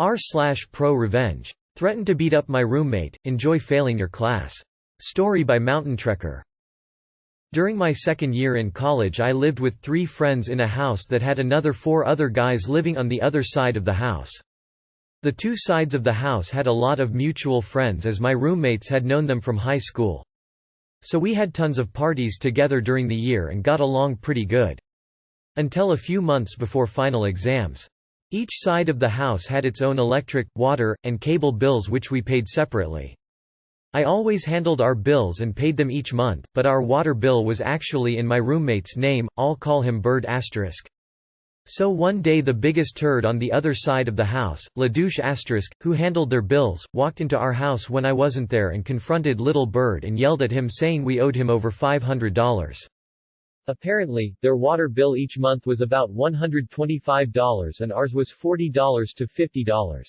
r/ProRevenge. Threaten to beat up my roommate, enjoy failing your class. Story by mountaintrekker. During my second year in college I lived with 3 friends in a house that had another 4 other guys living on the other side of the house. The 2 sides of the house had a lot of mutual friends as my roommates had known them from high school. So we had tons of parties together during the year and got along pretty good. Until a few months before final exams. Each side of the house had its own electric, water, and cable bills which we paid separately. I always handled our bills and paid them each month, but our water bill was actually in my roommate's name, I'll call him Bird*. So one day the biggest turd on the other side of the house, ladouche*, who handled their bills, walked into our house when I wasn't there and confronted Little Bird and yelled at him saying we owed him over $500. Apparently, their water bill each month was about $125 and ours was $40 to $50.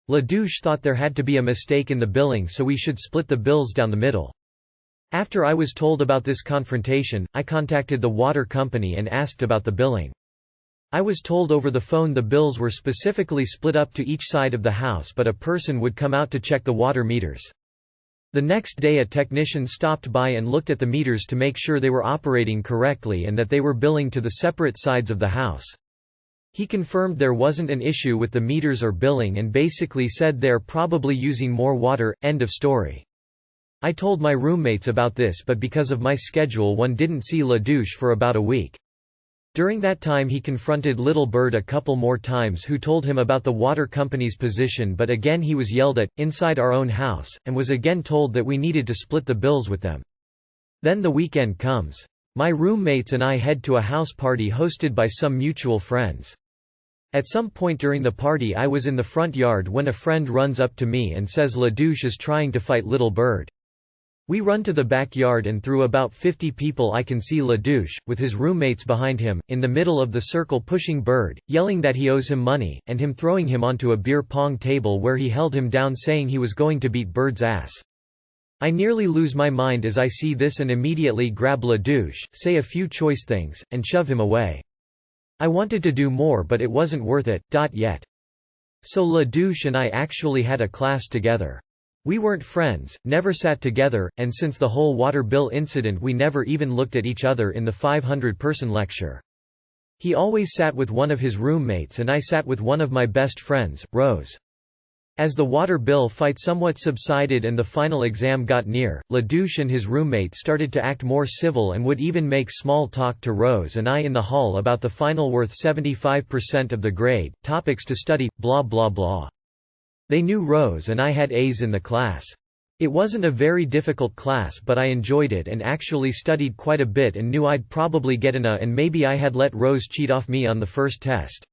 Ladouche thought there had to be a mistake in the billing so we should split the bills down the middle. After I was told about this confrontation, I contacted the water company and asked about the billing. I was told over the phone the bills were specifically split up to each side of the house but a person would come out to check the water meters. The next day a technician stopped by and looked at the meters to make sure they were operating correctly and that they were billing to the separate sides of the house. He confirmed there wasn't an issue with the meters or billing and basically said they're probably using more water, end of story. I told my roommates about this but because of my schedule one didn't see Ladouche for about a week. During that time he confronted Little Bird a couple more times who told him about the water company's position but again he was yelled at, inside our own house, and was again told that we needed to split the bills with them. Then the weekend comes. My roommates and I head to a house party hosted by some mutual friends. At some point during the party I was in the front yard when a friend runs up to me and says Ladouche is trying to fight Little Bird. We run to the backyard and through about 50 people I can see Ladouche, with his roommates behind him, in the middle of the circle pushing Bird, yelling that he owes him money, and him throwing him onto a beer pong table where he held him down saying he was going to beat Bird's ass. I nearly lose my mind as I see this and immediately grab Ladouche, say a few choice things, and shove him away. I wanted to do more but it wasn't worth it, yet. So Ladouche and I actually had a class together. We weren't friends, never sat together, and since the whole water bill incident we never even looked at each other in the 500-person lecture. He always sat with one of his roommates and I sat with one of my best friends, Rose. As the water bill fight somewhat subsided and the final exam got near, Ladouche and his roommate started to act more civil and would even make small talk to Rose and I in the hall about the final worth 75% of the grade, topics to study, blah blah blah. They knew Rose and I had A's in the class. It wasn't a very difficult class but I enjoyed it and actually studied quite a bit and knew I'd probably get an A and maybe I had let Rose cheat off me on the first test.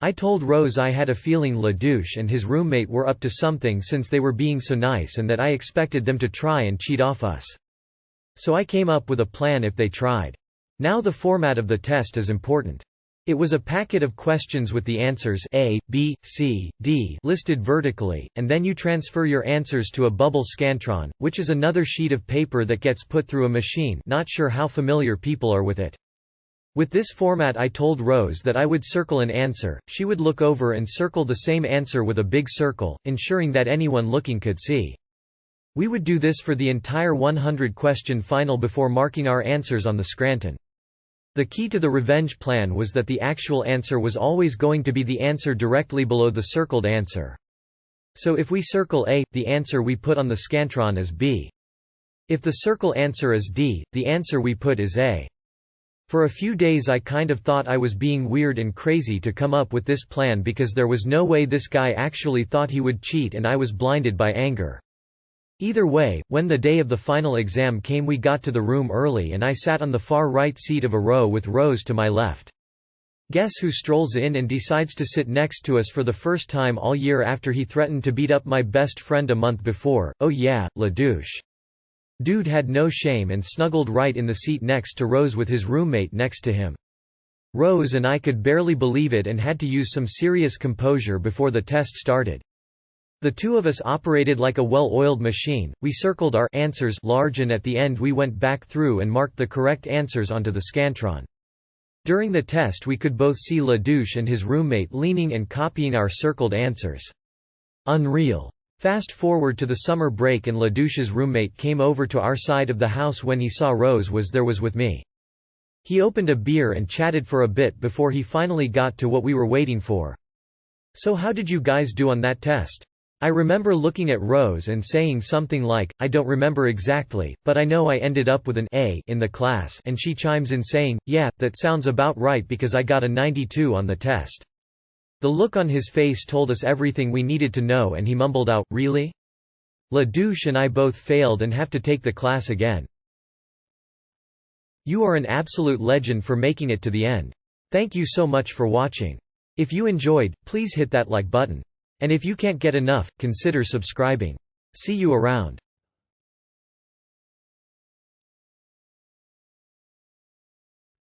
I told Rose I had a feeling Ladouche and his roommate were up to something since they were being so nice and that I expected them to try and cheat off us. So I came up with a plan if they tried. Now the format of the test is important. It was a packet of questions with the answers A, B, C, D listed vertically, and then you transfer your answers to a bubble scantron, which is another sheet of paper that gets put through a machine. Not sure how familiar people are with it. With this format I told Rose that I would circle an answer, she would look over and circle the same answer with a big circle, ensuring that anyone looking could see. We would do this for the entire 100-question final before marking our answers on the Scranton. The key to the revenge plan was that the actual answer was always going to be the answer directly below the circled answer. So if we circle A, the answer we put on the Scantron is B. If the circle answer is D, the answer we put is A. For a few days I kind of thought I was being weird and crazy to come up with this plan because there was no way this guy actually thought he would cheat and I was blinded by anger. Either way, when the day of the final exam came we got to the room early and I sat on the far right seat of a row with Rose to my left. Guess who strolls in and decides to sit next to us for the first time all year after he threatened to beat up my best friend a month before? Oh yeah, Ladouche. Dude had no shame and snuggled right in the seat next to Rose with his roommate next to him. Rose and I could barely believe it and had to use some serious composure before the test started. The two of us operated like a well-oiled machine. We circled our answers large and at the end we went back through and marked the correct answers onto the Scantron. During the test we could both see Ladouche and his roommate leaning and copying our circled answers. Unreal. Fast forward to the summer break and Ladouche's roommate came over to our side of the house when he saw Rose was there with me. He opened a beer and chatted for a bit before he finally got to what we were waiting for. "So how did you guys do on that test?" I remember looking at Rose and saying something like, "I don't remember exactly, but I know I ended up with an A in the class," and she chimes in saying, "Yeah, that sounds about right because I got a 92 on the test." The look on his face told us everything we needed to know and he mumbled out, "Really? Ladouche and I both failed and have to take the class again." You are an absolute legend for making it to the end. Thank you so much for watching. If you enjoyed, please hit that like button. And if you can't get enough, consider subscribing. See you around.